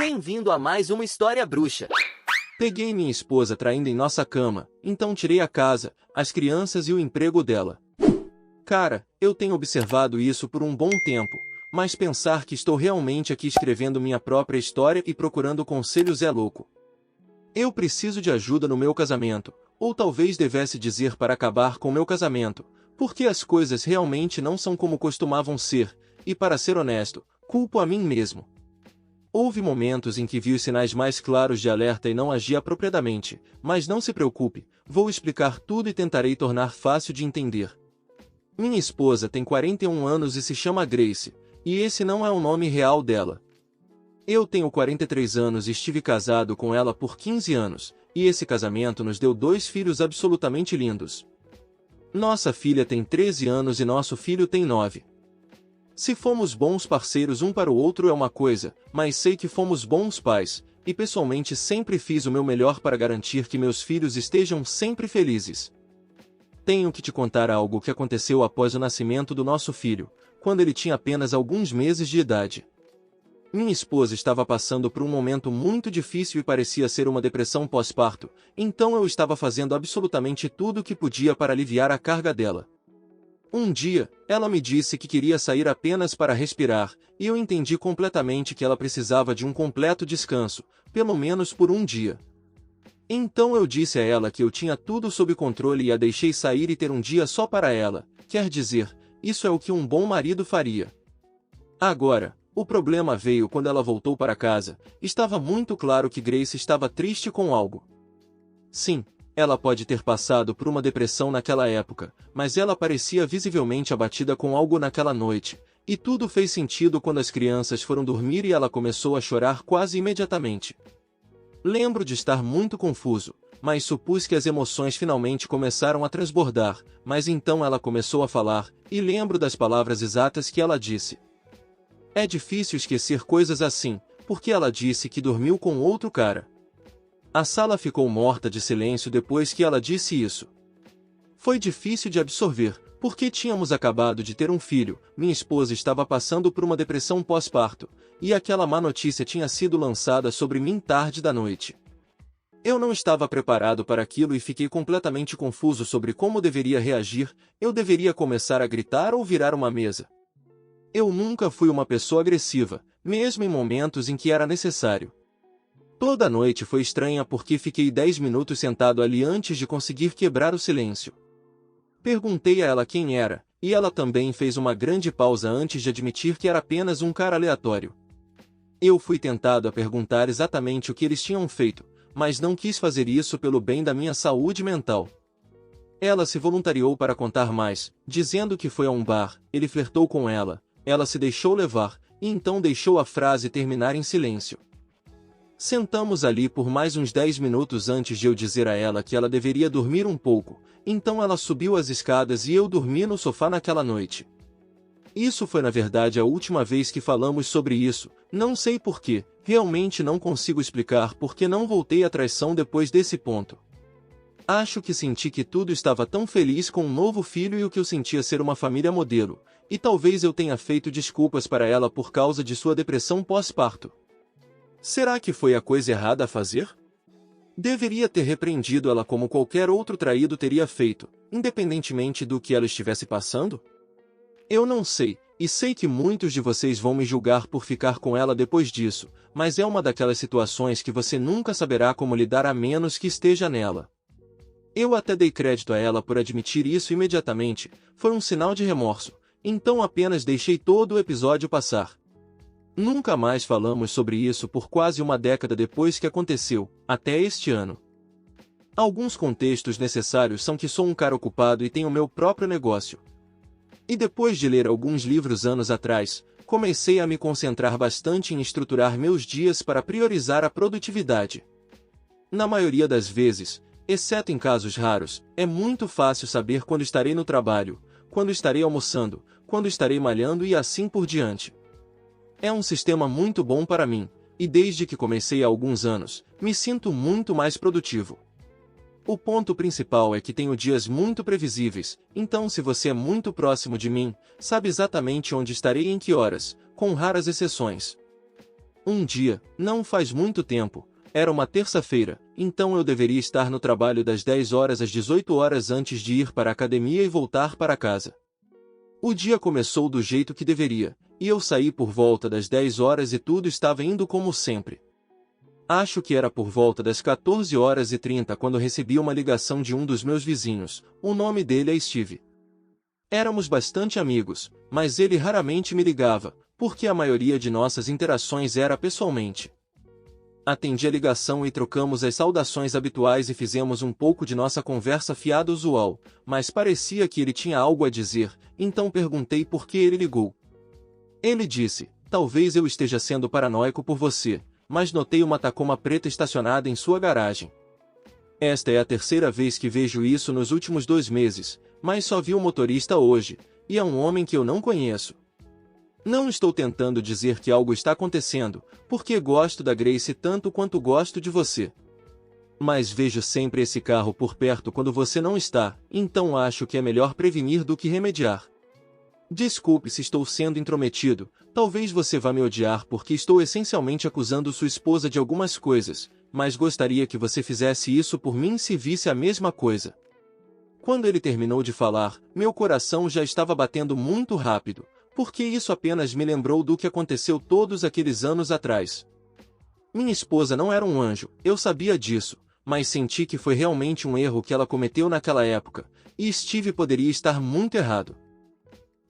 Bem-vindo a mais uma história bruxa. Peguei minha esposa traindo em nossa cama, então tirei a casa, as crianças e o emprego dela. Cara, eu tenho observado isso por um bom tempo, mas pensar que estou realmente aqui escrevendo minha própria história e procurando conselhos é louco. Eu preciso de ajuda no meu casamento, ou talvez devesse dizer para acabar com meu casamento, porque as coisas realmente não são como costumavam ser, e para ser honesto, culpo a mim mesmo. Houve momentos em que vi os sinais mais claros de alerta e não agi apropriadamente, mas não se preocupe, vou explicar tudo e tentarei tornar fácil de entender. Minha esposa tem 41 anos e se chama Grace, e esse não é o nome real dela. Eu tenho 43 anos e estive casado com ela por 15 anos, e esse casamento nos deu 2 filhos absolutamente lindos. Nossa filha tem 13 anos e nosso filho tem 9. Se fomos bons parceiros um para o outro é uma coisa, mas sei que fomos bons pais, e pessoalmente sempre fiz o meu melhor para garantir que meus filhos estejam sempre felizes. Tenho que te contar algo que aconteceu após o nascimento do nosso filho, quando ele tinha apenas alguns meses de idade. Minha esposa estava passando por um momento muito difícil e parecia ser uma depressão pós-parto, então eu estava fazendo absolutamente tudo o que podia para aliviar a carga dela. Um dia, ela me disse que queria sair apenas para respirar, e eu entendi completamente que ela precisava de um completo descanso, pelo menos por um dia. Então eu disse a ela que eu tinha tudo sob controle e a deixei sair e ter um dia só para ela, quer dizer, isso é o que um bom marido faria. Agora, o problema veio quando ela voltou para casa, estava muito claro que Grace estava triste com algo. Sim, ela pode ter passado por uma depressão naquela época, mas ela parecia visivelmente abatida com algo naquela noite, e tudo fez sentido quando as crianças foram dormir e ela começou a chorar quase imediatamente. Lembro de estar muito confuso, mas supus que as emoções finalmente começaram a transbordar, mas então ela começou a falar, e lembro das palavras exatas que ela disse. É difícil esquecer coisas assim, porque ela disse que dormiu com outro cara. A sala ficou morta de silêncio depois que ela disse isso. Foi difícil de absorver, porque tínhamos acabado de ter um filho, minha esposa estava passando por uma depressão pós-parto, e aquela má notícia tinha sido lançada sobre mim tarde da noite. Eu não estava preparado para aquilo e fiquei completamente confuso sobre como deveria reagir, eu deveria começar a gritar ou virar uma mesa. Eu nunca fui uma pessoa agressiva, mesmo em momentos em que era necessário. Toda a noite foi estranha porque fiquei 10 minutos sentado ali antes de conseguir quebrar o silêncio. Perguntei a ela quem era, e ela também fez uma grande pausa antes de admitir que era apenas um cara aleatório. Eu fui tentado a perguntar exatamente o que eles tinham feito, mas não quis fazer isso pelo bem da minha saúde mental. Ela se voluntariou para contar mais, dizendo que foi a um bar, ele flertou com ela, ela se deixou levar, e então deixou a frase terminar em silêncio. Sentamos ali por mais uns 10 minutos antes de eu dizer a ela que ela deveria dormir um pouco, então ela subiu as escadas e eu dormi no sofá naquela noite. Isso foi na verdade a última vez que falamos sobre isso, não sei porquê, realmente não consigo explicar porque não voltei à traição depois desse ponto. Acho que senti que tudo estava tão feliz com um novo filho e o que eu sentia ser uma família modelo, e talvez eu tenha feito desculpas para ela por causa de sua depressão pós-parto. Será que foi a coisa errada a fazer? Deveria ter repreendido ela como qualquer outro traído teria feito, independentemente do que ela estivesse passando? Eu não sei, e sei que muitos de vocês vão me julgar por ficar com ela depois disso, mas é uma daquelas situações que você nunca saberá como lidar a menos que esteja nela. Eu até dei crédito a ela por admitir isso imediatamente, foi um sinal de remorso, então apenas deixei todo o episódio passar. Nunca mais falamos sobre isso por quase uma década depois que aconteceu, até este ano. Alguns contextos necessários são que sou um cara ocupado e tenho meu próprio negócio. E depois de ler alguns livros anos atrás, comecei a me concentrar bastante em estruturar meus dias para priorizar a produtividade. Na maioria das vezes, exceto em casos raros, é muito fácil saber quando estarei no trabalho, quando estarei almoçando, quando estarei malhando e assim por diante. É um sistema muito bom para mim, e desde que comecei há alguns anos, me sinto muito mais produtivo. O ponto principal é que tenho dias muito previsíveis, então se você é muito próximo de mim, sabe exatamente onde estarei e em que horas, com raras exceções. Um dia, não faz muito tempo, era uma terça-feira, então eu deveria estar no trabalho das 10 horas às 18 horas antes de ir para a academia e voltar para casa. O dia começou do jeito que deveria, e eu saí por volta das 10 horas e tudo estava indo como sempre. Acho que era por volta das 14 horas e 30 quando recebi uma ligação de um dos meus vizinhos. O nome dele é Steve. Éramos bastante amigos, mas ele raramente me ligava, porque a maioria de nossas interações era pessoalmente. Atendi a ligação e trocamos as saudações habituais e fizemos um pouco de nossa conversa fiada usual, mas parecia que ele tinha algo a dizer, então perguntei por que ele ligou. Ele disse: talvez eu esteja sendo paranoico por você, mas notei uma Tacoma preta estacionada em sua garagem. Esta é a terceira vez que vejo isso nos últimos 2 meses, mas só vi o motorista hoje, e é um homem que eu não conheço. Não estou tentando dizer que algo está acontecendo, porque gosto da Grace tanto quanto gosto de você. Mas vejo sempre esse carro por perto quando você não está, então acho que é melhor prevenir do que remediar. Desculpe se estou sendo intrometido, talvez você vá me odiar porque estou essencialmente acusando sua esposa de algumas coisas, mas gostaria que você fizesse isso por mim se visse a mesma coisa. Quando ele terminou de falar, meu coração já estava batendo muito rápido, porque isso apenas me lembrou do que aconteceu todos aqueles anos atrás. Minha esposa não era um anjo, eu sabia disso, mas senti que foi realmente um erro que ela cometeu naquela época, e Steve poderia estar muito errado.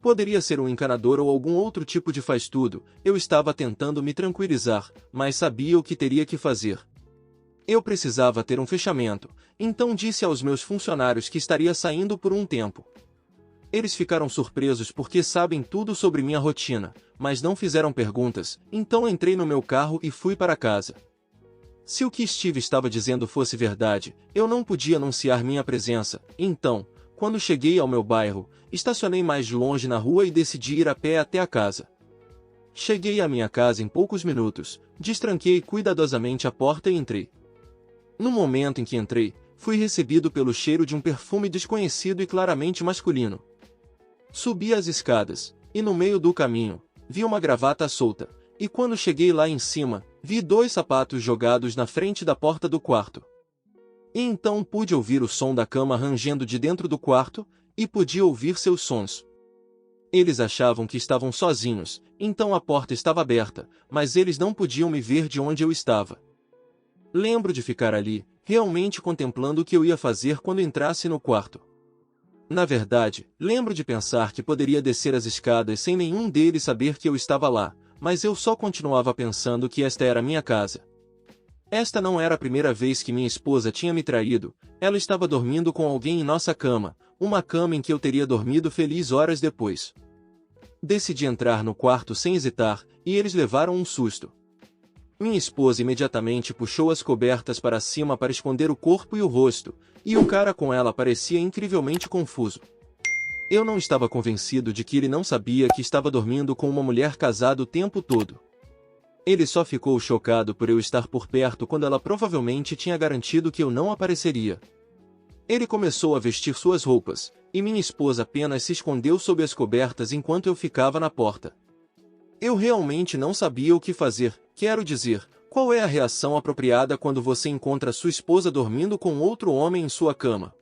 Poderia ser um encanador ou algum outro tipo de faz-tudo, eu estava tentando me tranquilizar, mas sabia o que teria que fazer. Eu precisava ter um fechamento, então disse aos meus funcionários que estaria saindo por um tempo. Eles ficaram surpresos porque sabem tudo sobre minha rotina, mas não fizeram perguntas, então entrei no meu carro e fui para casa. Se o que Steve estava dizendo fosse verdade, eu não podia anunciar minha presença, então, quando cheguei ao meu bairro, estacionei mais longe na rua e decidi ir a pé até a casa. Cheguei à minha casa em poucos minutos, destranquei cuidadosamente a porta e entrei. No momento em que entrei, fui recebido pelo cheiro de um perfume desconhecido e claramente masculino. Subi as escadas, e no meio do caminho, vi uma gravata solta, e quando cheguei lá em cima, vi 2 sapatos jogados na frente da porta do quarto. E então pude ouvir o som da cama rangendo de dentro do quarto, e podia ouvir seus sons. Eles achavam que estavam sozinhos, então a porta estava aberta, mas eles não podiam me ver de onde eu estava. Lembro de ficar ali, realmente contemplando o que eu ia fazer quando entrasse no quarto. Na verdade, lembro de pensar que poderia descer as escadas sem nenhum deles saber que eu estava lá, mas eu só continuava pensando que esta era minha casa. Esta não era a primeira vez que minha esposa tinha me traído, ela estava dormindo com alguém em nossa cama, uma cama em que eu teria dormido feliz horas depois. Decidi entrar no quarto sem hesitar, e eles levaram um susto. Minha esposa imediatamente puxou as cobertas para cima para esconder o corpo e o rosto, e o cara com ela parecia incrivelmente confuso. Eu não estava convencido de que ele não sabia que estava dormindo com uma mulher casada o tempo todo. Ele só ficou chocado por eu estar por perto quando ela provavelmente tinha garantido que eu não apareceria. Ele começou a vestir suas roupas, e minha esposa apenas se escondeu sob as cobertas enquanto eu ficava na porta. Eu realmente não sabia o que fazer, quero dizer, qual é a reação apropriada quando você encontra sua esposa dormindo com outro homem em sua cama?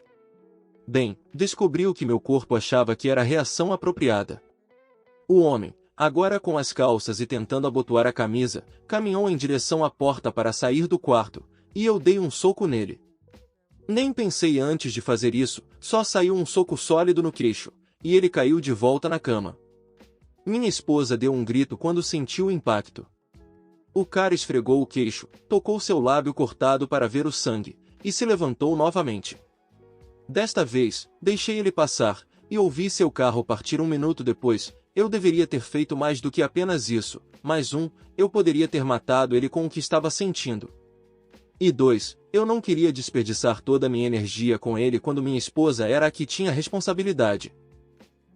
Bem, descobri o que meu corpo achava que era a reação apropriada. O homem, agora com as calças e tentando abotoar a camisa, caminhou em direção à porta para sair do quarto, e eu dei um soco nele. Nem pensei antes de fazer isso, só saiu um soco sólido no queixo, e ele caiu de volta na cama. Minha esposa deu um grito quando sentiu o impacto. O cara esfregou o queixo, tocou seu lábio cortado para ver o sangue, e se levantou novamente. Desta vez, deixei ele passar, e ouvi seu carro partir 1 minuto depois. Eu deveria ter feito mais do que apenas isso, mas eu poderia ter matado ele com o que estava sentindo. E 2, eu não queria desperdiçar toda a minha energia com ele quando minha esposa era a que tinha responsabilidade.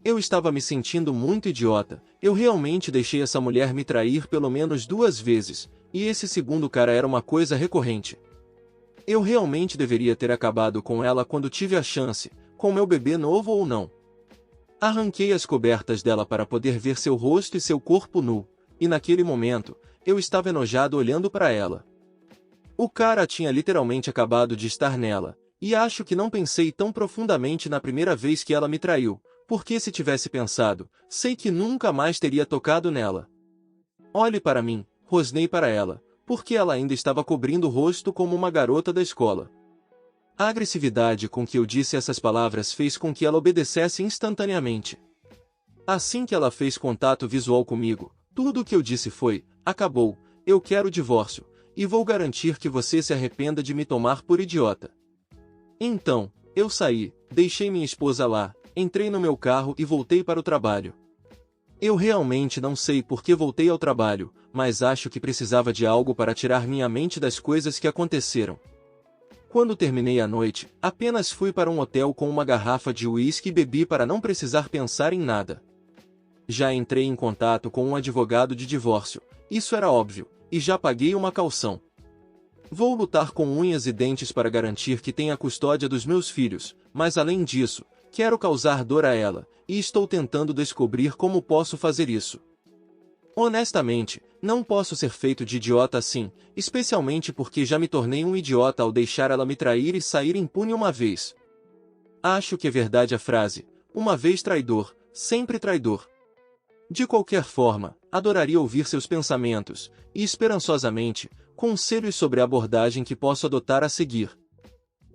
Eu estava me sentindo muito idiota, eu realmente deixei essa mulher me trair pelo menos 2 vezes, e esse segundo cara era uma coisa recorrente. Eu realmente deveria ter acabado com ela quando tive a chance, com meu bebê novo ou não. Arranquei as cobertas dela para poder ver seu rosto e seu corpo nu, e naquele momento, eu estava enojado olhando para ela. O cara tinha literalmente acabado de estar nela, e acho que não pensei tão profundamente na primeira vez que ela me traiu, porque se tivesse pensado, sei que nunca mais teria tocado nela. Olhe para mim, rosnei para ela, porque ela ainda estava cobrindo o rosto como uma garota da escola. A agressividade com que eu disse essas palavras fez com que ela obedecesse instantaneamente. Assim que ela fez contato visual comigo, tudo o que eu disse foi: acabou, eu quero o divórcio, e vou garantir que você se arrependa de me tomar por idiota. Então, eu saí, deixei minha esposa lá, entrei no meu carro e voltei para o trabalho. Eu realmente não sei por que voltei ao trabalho, mas acho que precisava de algo para tirar minha mente das coisas que aconteceram. Quando terminei a noite, apenas fui para um hotel com uma garrafa de uísque e bebi para não precisar pensar em nada. Já entrei em contato com um advogado de divórcio, isso era óbvio, e já paguei uma caução. Vou lutar com unhas e dentes para garantir que tenha a custódia dos meus filhos, mas além disso, quero causar dor a ela, e estou tentando descobrir como posso fazer isso. Honestamente, não posso ser feito de idiota assim, especialmente porque já me tornei um idiota ao deixar ela me trair e sair impune uma vez. Acho que é verdade a frase: uma vez traidor, sempre traidor. De qualquer forma, adoraria ouvir seus pensamentos, e esperançosamente, conselhos sobre a abordagem que posso adotar a seguir.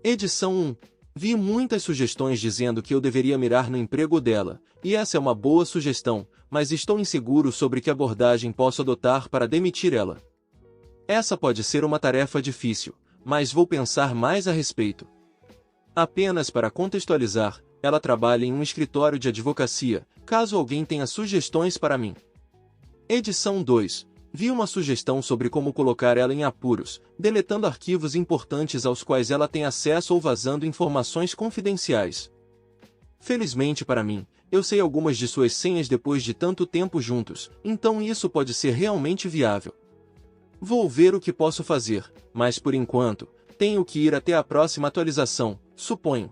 Edição 1. Vi muitas sugestões dizendo que eu deveria mirar no emprego dela, e essa é uma boa sugestão, mas estou inseguro sobre que abordagem posso adotar para demitir ela. Essa pode ser uma tarefa difícil, mas vou pensar mais a respeito. Apenas para contextualizar, ela trabalha em um escritório de advocacia, caso alguém tenha sugestões para mim. Edição 2. Vi uma sugestão sobre como colocar ela em apuros, deletando arquivos importantes aos quais ela tem acesso ou vazando informações confidenciais. Felizmente para mim, eu sei algumas de suas senhas depois de tanto tempo juntos, então isso pode ser realmente viável. Vou ver o que posso fazer, mas por enquanto, tenho que ir até a próxima atualização, suponho.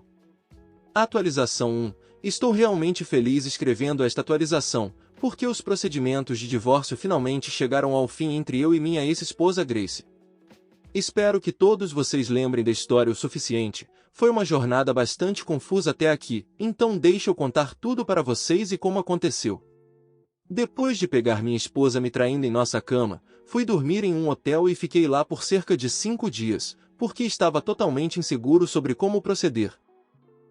Atualização 1. Estou realmente feliz escrevendo esta atualização, porque os procedimentos de divórcio finalmente chegaram ao fim entre eu e minha ex-esposa Grace. Espero que todos vocês lembrem da história o suficiente. Foi uma jornada bastante confusa até aqui, então deixe eu contar tudo para vocês e como aconteceu. Depois de pegar minha esposa me traindo em nossa cama, fui dormir em um hotel e fiquei lá por cerca de 5 dias, porque estava totalmente inseguro sobre como proceder.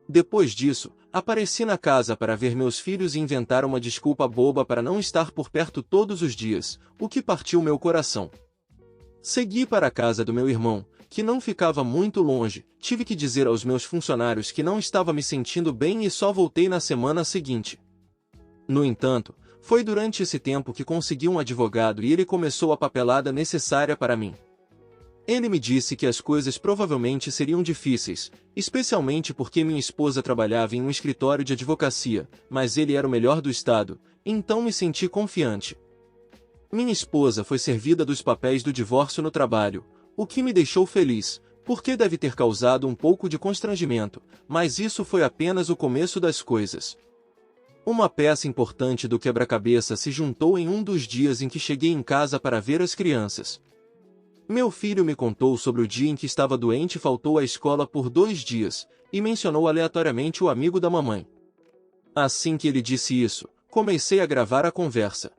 Depois disso, apareci na casa para ver meus filhos e inventar uma desculpa boba para não estar por perto todos os dias, o que partiu meu coração. Segui para a casa do meu irmão, que não ficava muito longe, tive que dizer aos meus funcionários que não estava me sentindo bem e só voltei na semana seguinte. No entanto, foi durante esse tempo que consegui um advogado e ele começou a papelada necessária para mim. Ele me disse que as coisas provavelmente seriam difíceis, especialmente porque minha esposa trabalhava em um escritório de advocacia, mas ele era o melhor do estado, então me senti confiante. Minha esposa foi servida dos papéis do divórcio no trabalho, o que me deixou feliz, porque deve ter causado um pouco de constrangimento, mas isso foi apenas o começo das coisas. Uma peça importante do quebra-cabeça se juntou em um dos dias em que cheguei em casa para ver as crianças. Meu filho me contou sobre o dia em que estava doente e faltou à escola por 2 dias, e mencionou aleatoriamente o amigo da mamãe. Assim que ele disse isso, comecei a gravar a conversa.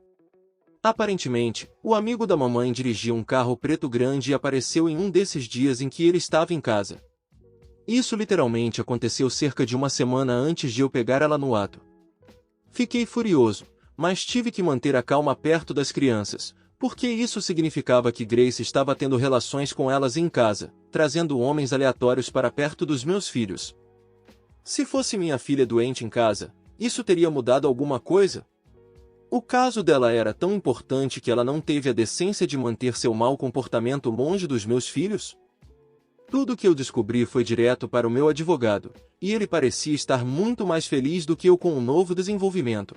Aparentemente, o amigo da mamãe dirigia um carro preto grande e apareceu em um desses dias em que ele estava em casa. Isso literalmente aconteceu cerca de uma semana antes de eu pegar ela no ato. Fiquei furioso, mas tive que manter a calma perto das crianças, porque isso significava que Grace estava tendo relações com elas em casa, trazendo homens aleatórios para perto dos meus filhos. Se fosse minha filha doente em casa, isso teria mudado alguma coisa? O caso dela era tão importante que ela não teve a decência de manter seu mau comportamento longe dos meus filhos? Tudo o que eu descobri foi direto para o meu advogado, e ele parecia estar muito mais feliz do que eu com o novo desenvolvimento.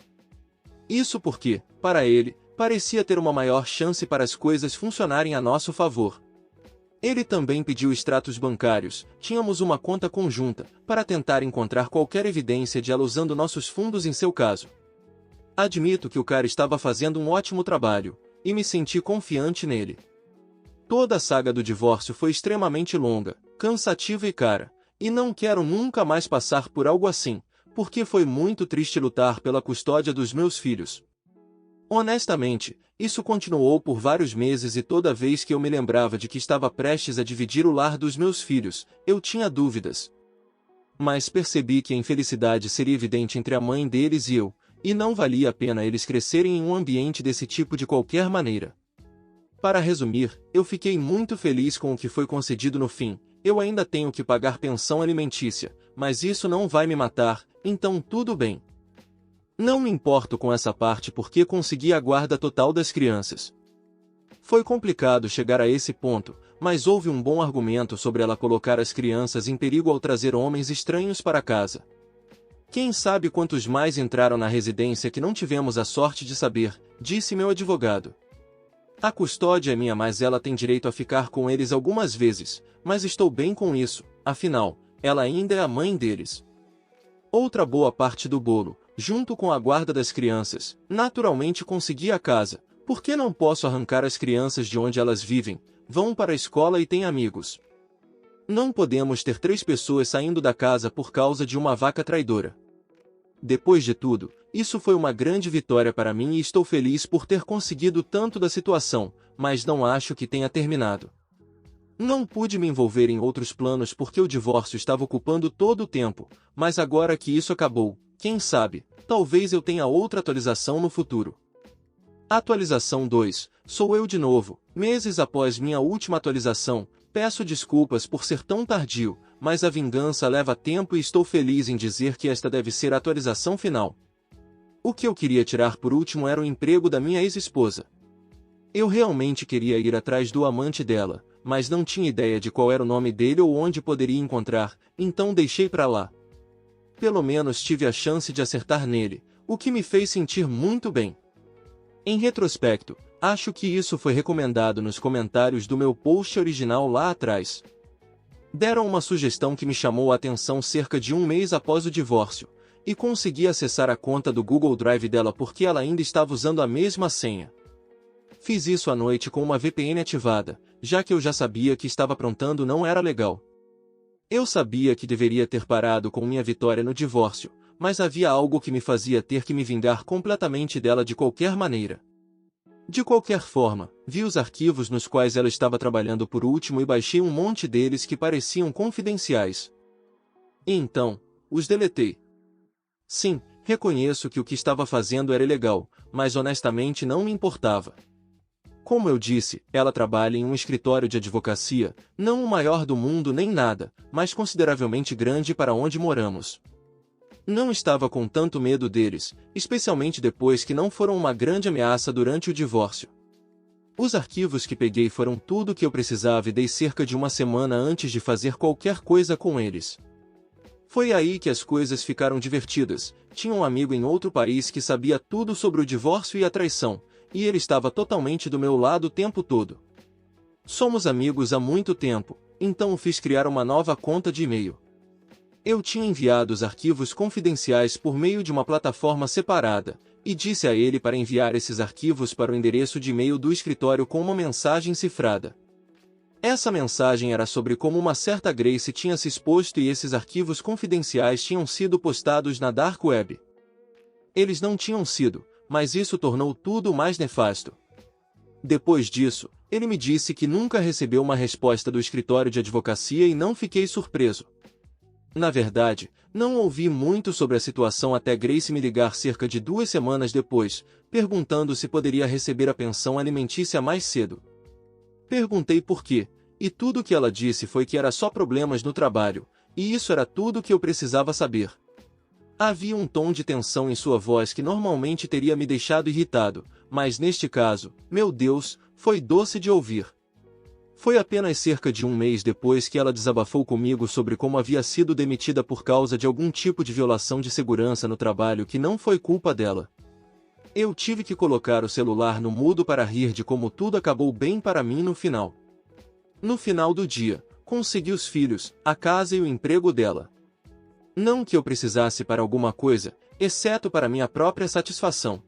Isso porque, para ele, parecia ter uma maior chance para as coisas funcionarem a nosso favor. Ele também pediu extratos bancários, tínhamos uma conta conjunta, para tentar encontrar qualquer evidência de ela usando nossos fundos em seu caso. Admito que o cara estava fazendo um ótimo trabalho, e me senti confiante nele. Toda a saga do divórcio foi extremamente longa, cansativa e cara, e não quero nunca mais passar por algo assim, porque foi muito triste lutar pela custódia dos meus filhos. Honestamente, isso continuou por vários meses e toda vez que eu me lembrava de que estava prestes a dividir o lar dos meus filhos, eu tinha dúvidas. Mas percebi que a infelicidade seria evidente entre a mãe deles e eu, e não valia a pena eles crescerem em um ambiente desse tipo de qualquer maneira. Para resumir, eu fiquei muito feliz com o que foi concedido no fim. Eu ainda tenho que pagar pensão alimentícia, mas isso não vai me matar, então tudo bem. Não me importo com essa parte porque consegui a guarda total das crianças. Foi complicado chegar a esse ponto, mas houve um bom argumento sobre ela colocar as crianças em perigo ao trazer homens estranhos para casa. Quem sabe quantos mais entraram na residência que não tivemos a sorte de saber, disse meu advogado. A custódia é minha, mas ela tem direito a ficar com eles algumas vezes, mas estou bem com isso, afinal, ela ainda é a mãe deles. Outra boa parte do bolo, junto com a guarda das crianças, naturalmente consegui a casa. Por que não posso arrancar as crianças de onde elas vivem, vão para a escola e têm amigos? Não podemos ter 3 pessoas saindo da casa por causa de uma vaca traidora. Depois de tudo, isso foi uma grande vitória para mim e estou feliz por ter conseguido tanto da situação, mas não acho que tenha terminado. Não pude me envolver em outros planos porque o divórcio estava ocupando todo o tempo, mas agora que isso acabou, quem sabe, talvez eu tenha outra atualização no futuro. Atualização 2, sou eu de novo, meses após minha última atualização, peço desculpas por ser tão tardio, mas a vingança leva tempo e estou feliz em dizer que esta deve ser a atualização final. O que eu queria tirar por último era o emprego da minha ex-esposa. Eu realmente queria ir atrás do amante dela, mas não tinha ideia de qual era o nome dele ou onde poderia encontrar, então deixei pra lá. Pelo menos tive a chance de acertar nele, o que me fez sentir muito bem. Em retrospecto, acho que isso foi recomendado nos comentários do meu post original lá atrás. Deram uma sugestão que me chamou a atenção cerca de um mês após o divórcio, e consegui acessar a conta do Google Drive dela porque ela ainda estava usando a mesma senha. Fiz isso à noite com uma VPN ativada, já que eu já sabia que estava aprontando não era legal. Eu sabia que deveria ter parado com minha vitória no divórcio, mas havia algo que me fazia ter que me vingar completamente dela de qualquer maneira. De qualquer forma, vi os arquivos nos quais ela estava trabalhando por último e baixei um monte deles que pareciam confidenciais. E então, os deletei. Sim, reconheço que o que estava fazendo era ilegal, mas honestamente não me importava. Como eu disse, ela trabalha em um escritório de advocacia, não o maior do mundo nem nada, mas consideravelmente grande para onde moramos. Não estava com tanto medo deles, especialmente depois que não foram uma grande ameaça durante o divórcio. Os arquivos que peguei foram tudo o que eu precisava e dei cerca de uma semana antes de fazer qualquer coisa com eles. Foi aí que as coisas ficaram divertidas. Tinha um amigo em outro país que sabia tudo sobre o divórcio e a traição, e ele estava totalmente do meu lado o tempo todo. Somos amigos há muito tempo, então fiz criar uma nova conta de e-mail. Eu tinha enviado os arquivos confidenciais por meio de uma plataforma separada, e disse a ele para enviar esses arquivos para o endereço de e-mail do escritório com uma mensagem cifrada. Essa mensagem era sobre como uma certa Grace tinha se exposto e esses arquivos confidenciais tinham sido postados na Dark Web. Eles não tinham sido, mas isso tornou tudo mais nefasto. Depois disso, ele me disse que nunca recebeu uma resposta do escritório de advocacia e não fiquei surpreso. Na verdade, não ouvi muito sobre a situação até Grace me ligar cerca de 2 semanas depois, perguntando se poderia receber a pensão alimentícia mais cedo. Perguntei por quê, e tudo o que ela disse foi que era só problemas no trabalho, e isso era tudo o que eu precisava saber. Havia um tom de tensão em sua voz que normalmente teria me deixado irritado, mas neste caso, meu Deus, foi doce de ouvir. Foi apenas cerca de um mês depois que ela desabafou comigo sobre como havia sido demitida por causa de algum tipo de violação de segurança no trabalho que não foi culpa dela. Eu tive que colocar o celular no mudo para rir de como tudo acabou bem para mim no final. No final do dia, consegui os filhos, a casa e o emprego dela. Não que eu precisasse para alguma coisa, exceto para minha própria satisfação.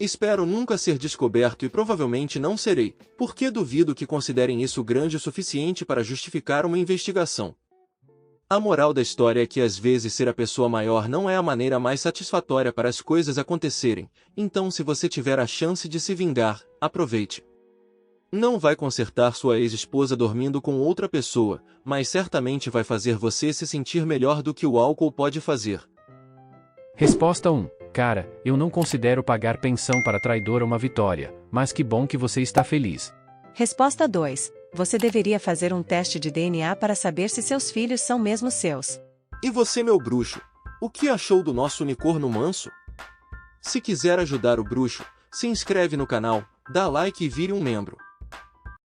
Espero nunca ser descoberto e provavelmente não serei, porque duvido que considerem isso grande o suficiente para justificar uma investigação. A moral da história é que às vezes ser a pessoa maior não é a maneira mais satisfatória para as coisas acontecerem, então se você tiver a chance de se vingar, aproveite. Não vai consertar sua ex-esposa dormindo com outra pessoa, mas certamente vai fazer você se sentir melhor do que o álcool pode fazer. Resposta 1. Cara, eu não considero pagar pensão para traidor uma vitória, mas que bom que você está feliz. Resposta 2. Você deveria fazer um teste de DNA para saber se seus filhos são mesmo seus. E você, meu bruxo? O que achou do nosso unicórnio manso? Se quiser ajudar o bruxo, se inscreve no canal, dá like e vire um membro.